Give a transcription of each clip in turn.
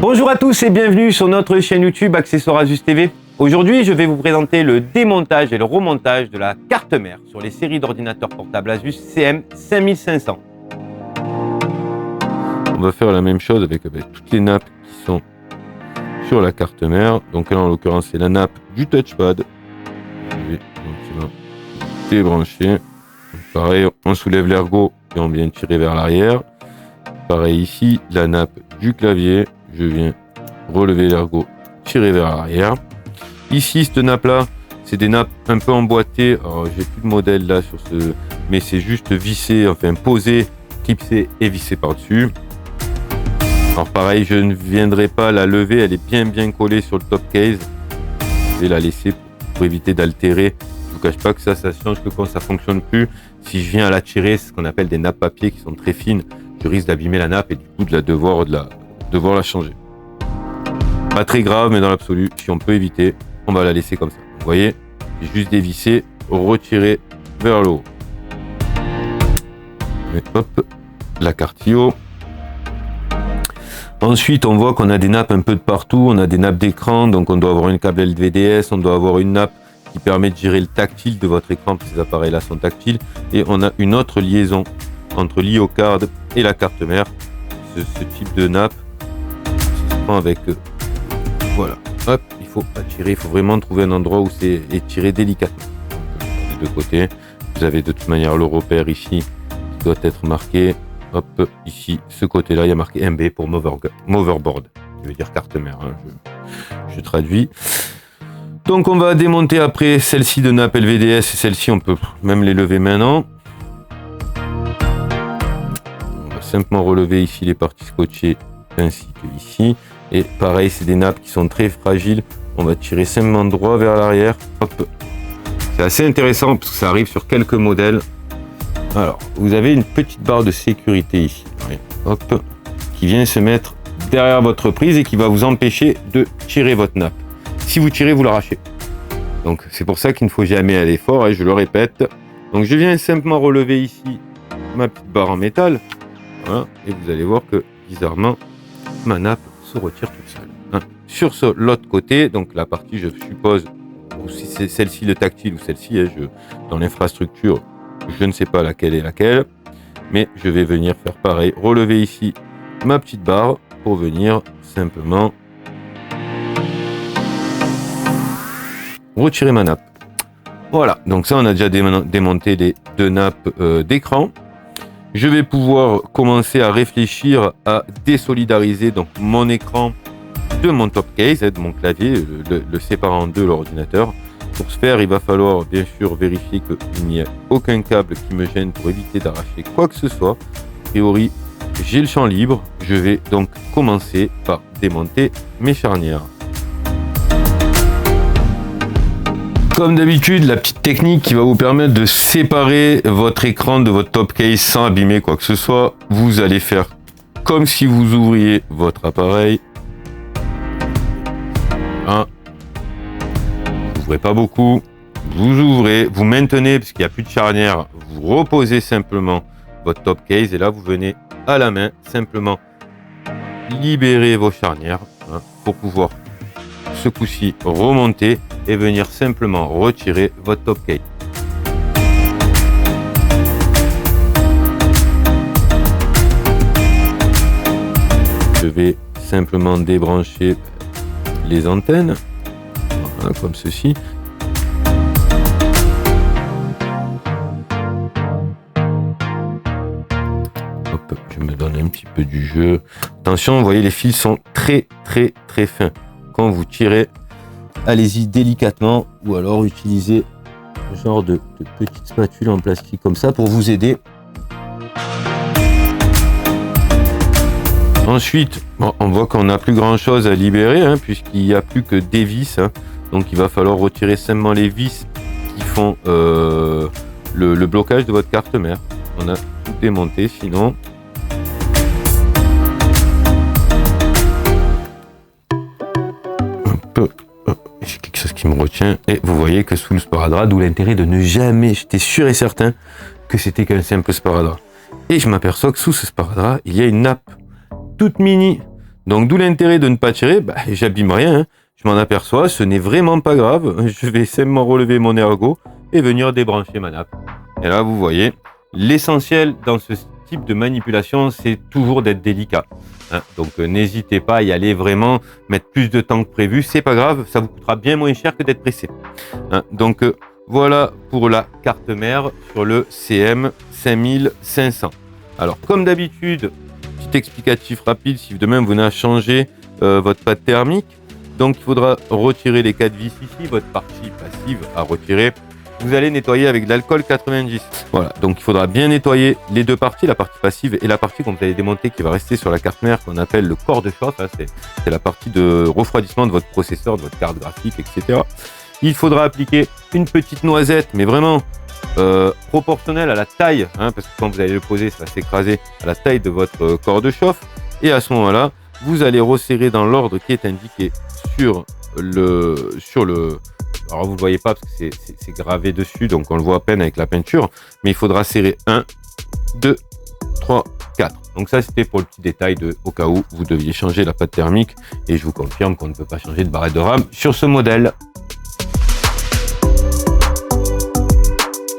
Bonjour à tous et bienvenue sur notre chaîne YouTube Accessoires Asus TV. Aujourd'hui, je vais vous présenter le démontage et le remontage de la carte mère sur les séries d'ordinateurs portables Asus CM5500. On va faire la même chose avec toutes les nappes qui sont sur la carte mère. Donc là, en l'occurrence, c'est la nappe du touchpad. Je vais gentiment débrancher. Pareil, on soulève l'ergot et on vient tirer vers l'arrière. Pareil ici, la nappe du clavier. Je viens relever l'ergot, tirer vers l'arrière. Ici, cette nappe-là, c'est des nappes un peu emboîtées. Alors, j'ai plus de modèle là sur ce, mais c'est juste vissé, enfin posé, clipsé et vissé par-dessus. Alors pareil, je ne viendrai pas la lever, elle est bien collée sur le top case. Je vais la laisser pour éviter d'altérer. Je vous cache pas que ça change que quand ça fonctionne plus. Si je viens à la tirer, c'est ce qu'on appelle des nappes papier qui sont très fines. Je risque d'abîmer la nappe et du coup de devoir la changer. Pas très grave, mais dans l'absolu, si on peut éviter, on va la laisser comme ça. Vous voyez, j'ai juste dévissé, retiré vers le haut. Et hop, la carte IO. Ensuite, on voit qu'on a des nappes un peu de partout. On a des nappes d'écran, donc on doit avoir une câble LVDS, on doit avoir une nappe qui permet de gérer le tactile de votre écran, parce que ces appareils-là sont tactiles. Et on a une autre liaison entre l'IO card et la carte mère. Ce type de nappe se prend avec voilà, hop, il faut pas tirer, il faut vraiment trouver un endroit où c'est étiré délicatement. Donc, des deux côtés, vous avez de toute manière le repère ici qui doit être marqué. Hop, ici, ce côté-là, il y a marqué MB pour Motherboard. Je veux dire carte mère, hein, je traduis. Donc on va démonter après celle-ci de nappe LVDS et celle-ci, on peut même les lever maintenant. On va simplement relever ici les parties scotchées ainsi que ici. Et pareil, c'est des nappes qui sont très fragiles. On va tirer simplement droit vers l'arrière. Hop. C'est assez intéressant parce que ça arrive sur quelques modèles. Alors, vous avez une petite barre de sécurité ici. Hop. Qui vient se mettre derrière votre prise et qui va vous empêcher de tirer votre nappe. Si vous tirez, vous l'arrachez. Donc, c'est pour ça qu'il ne faut jamais aller fort, et je le répète. Donc, je viens simplement relever ici ma petite barre en métal. Voilà. Et vous allez voir que, bizarrement, ma nappe se retire toute seule. Hein. Sur l'autre côté, donc la partie, je suppose, ou si c'est celle-ci le tactile ou celle-ci, dans l'infrastructure, je ne sais pas laquelle est laquelle, mais je vais venir faire pareil, relever ici ma petite barre pour venir simplement retirer ma nappe. Voilà, donc ça on a déjà démonté les deux nappes d'écran. Je vais pouvoir commencer à réfléchir à désolidariser donc mon écran de mon top case, de mon clavier, le séparer en deux l'ordinateur. Pour ce faire, il va falloir bien sûr vérifier qu'il n'y a aucun câble qui me gêne pour éviter d'arracher quoi que ce soit. A priori, j'ai le champ libre. Je vais donc commencer par démonter mes charnières. Comme d'habitude, la petite technique qui va vous permettre de séparer votre écran de votre top case sans abîmer quoi que ce soit. Vous allez faire comme si vous ouvriez votre appareil. Vous n'ouvrez pas beaucoup. Vous ouvrez, vous maintenez parce qu'il n'y a plus de charnière. Vous reposez simplement votre top case et là vous venez à la main simplement libérer vos charnières pour pouvoir ce coup-ci remonter et venir simplement retirer votre top case. Je vais simplement débrancher les antennes, voilà, comme ceci. Hop, je me donne un petit peu du jeu. Attention, vous voyez les fils sont très fins. Quand vous tirez, allez-y délicatement ou alors utilisez ce genre de petite spatule en plastique comme ça pour vous aider. Ensuite, on voit qu'on n'a plus grand chose à libérer puisqu'il n'y a plus que des vis. Donc il va falloir retirer simplement les vis qui font le blocage de votre carte mère. On a tout démonté sinon. J'ai quelque chose qui me retient et vous voyez que sous le sparadrap, d'où l'intérêt de ne jamais, j'étais sûr et certain que c'était qu'un simple sparadrap. Et je m'aperçois que sous ce sparadrap, il y a une nappe toute mini Donc d'où l'intérêt de ne pas tirer, j'abîme rien, hein. Je m'en aperçois, ce n'est vraiment pas grave, je vais simplement relever mon ergot et venir débrancher ma nappe. Et là vous voyez, l'essentiel dans ce type de manipulation, c'est toujours d'être délicat. Hein. Donc n'hésitez pas à y aller vraiment, mettre plus de temps que prévu, c'est pas grave, ça vous coûtera bien moins cher que d'être pressé. Hein. Donc voilà pour la carte mère sur le CM 5500. Alors comme d'habitude, petit explicatif rapide, si demain vous venez à changer votre pâte thermique, donc il faudra retirer les 4 vis ici, votre partie passive à retirer. Vous allez nettoyer avec de l'alcool 90. Voilà, donc il faudra bien nettoyer les deux parties, la partie passive et la partie qu'on vous allez démonter qui va rester sur la carte mère qu'on appelle le corps de chauffe. Hein, c'est la partie de refroidissement de votre processeur, de votre carte graphique, etc. Il faudra appliquer une petite noisette, mais vraiment proportionnelle à la taille, hein, parce que quand vous allez le poser, ça va s'écraser à la taille de votre corps de chauffe. Et à ce moment-là, vous allez resserrer dans l'ordre qui est indiqué sur le... Alors vous ne le voyez pas parce que c'est gravé dessus, donc on le voit à peine avec la peinture, mais il faudra serrer 1, 2, 3, 4. Donc ça c'était pour le petit détail au cas où vous deviez changer la pâte thermique, et je vous confirme qu'on ne peut pas changer de barrette de rame sur ce modèle.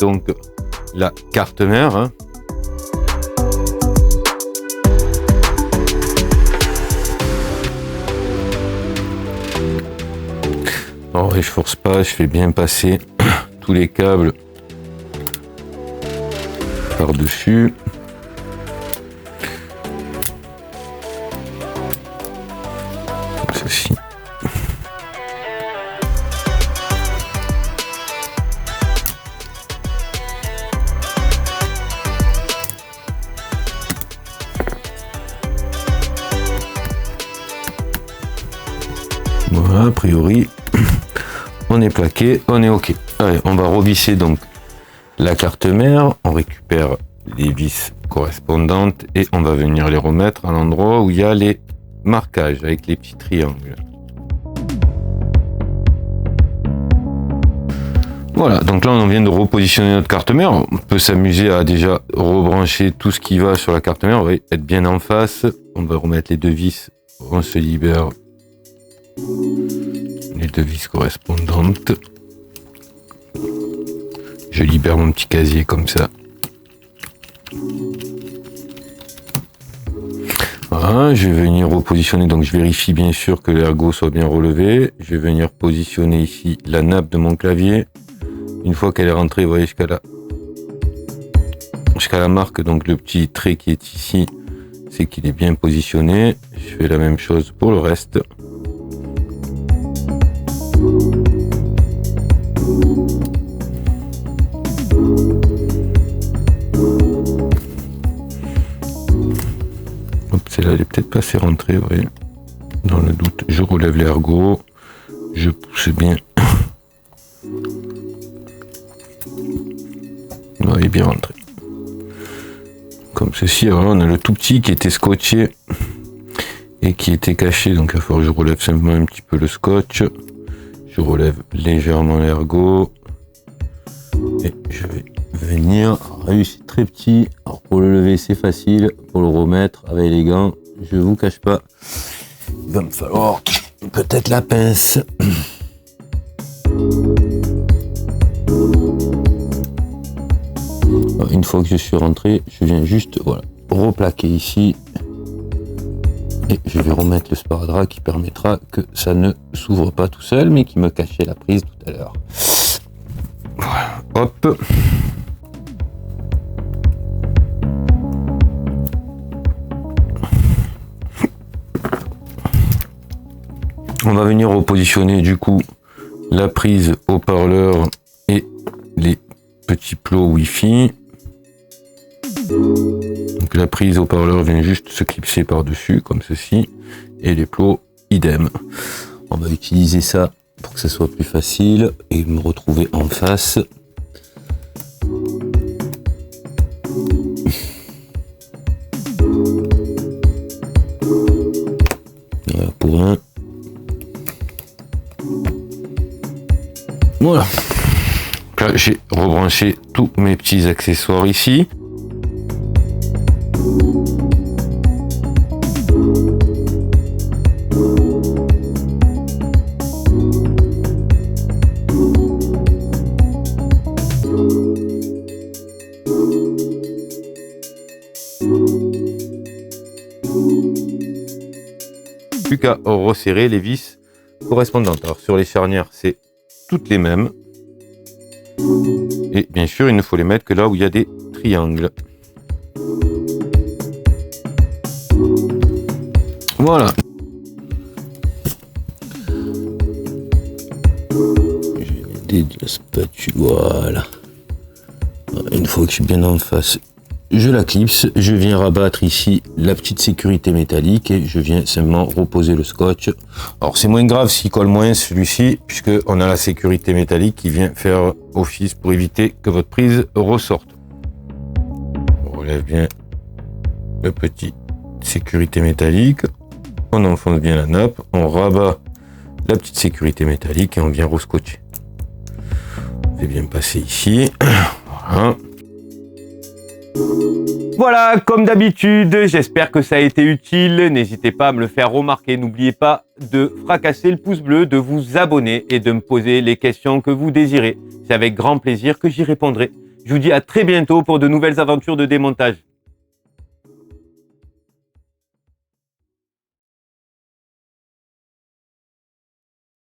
Donc la carte mère, hein. Alors, je force pas, je fais bien passer tous les câbles par-dessus. Ceci. Voilà, a priori. On est plaqué, on est OK. Allez, on va revisser donc la carte mère. On récupère les vis correspondantes et on va venir les remettre à l'endroit où il y a les marquages avec les petits triangles. Voilà, donc là on vient de repositionner notre carte mère. On peut s'amuser à déjà rebrancher tout ce qui va sur la carte mère. On va être bien en face. On va remettre les deux vis. On se libère les deux vis correspondantes. Je libère mon petit casier comme ça. Voilà, je vais venir repositionner, donc je vérifie bien sûr que l'ergot soit bien relevé. Je vais venir positionner ici la nappe de mon clavier. Une fois qu'elle est rentrée, vous voyez, jusqu'à la marque, donc le petit trait qui est ici, c'est qu'il est bien positionné. Je fais la même chose pour le reste. Celle-là, elle est peut-être pas assez rentrée, vous voyez. Dans le doute, je relève l'ergot, je pousse bien. Elle est bien rentrée. Comme ceci, alors là, on a le tout petit qui était scotché et qui était caché, donc il va falloir que je relève simplement un petit peu le scotch. Je relève légèrement l'ergot et je vais venir. C'est très petit, alors pour le lever c'est facile, pour le remettre avec les gants, je vous cache pas, il va me falloir peut-être la pince. Une fois que je suis rentré, je viens juste replaquer ici et je vais remettre le sparadrap qui permettra que ça ne s'ouvre pas tout seul, mais qui me cachait la prise tout à l'heure. Voilà, hop. On va venir repositionner du coup la prise haut-parleur et les petits plots Wi-Fi. Donc la prise haut-parleur vient juste se clipser par-dessus comme ceci et les plots idem. On va utiliser ça pour que ça soit plus facile et me retrouver en face. Voilà pour un. Voilà. Là, j'ai rebranché tous mes petits accessoires ici. plus qu'à resserrer les vis correspondantes. Alors sur les charnières, c'est toutes les mêmes. Et bien sûr, il ne faut les mettre que là où il y a des triangles. Voilà. Je vais l'aider de la spatule. Voilà. Une fois que je suis bien en face, je la clipse. Je viens rabattre ici la petite sécurité métallique et je viens simplement reposer le scotch. Alors c'est moins grave s'il colle moins celui-ci, puisque on a la sécurité métallique qui vient faire office pour éviter que votre prise ressorte. On relève bien le petit sécurité métallique. On enfonce bien la nappe, on rabat la petite sécurité métallique et on vient rescotcher. C'est bien passé ici. Voilà. Voilà, comme d'habitude, j'espère que ça a été utile. N'hésitez pas à me le faire remarquer. N'oubliez pas de fracasser le pouce bleu, de vous abonner et de me poser les questions que vous désirez. C'est avec grand plaisir que j'y répondrai. Je vous dis à très bientôt pour de nouvelles aventures de démontage.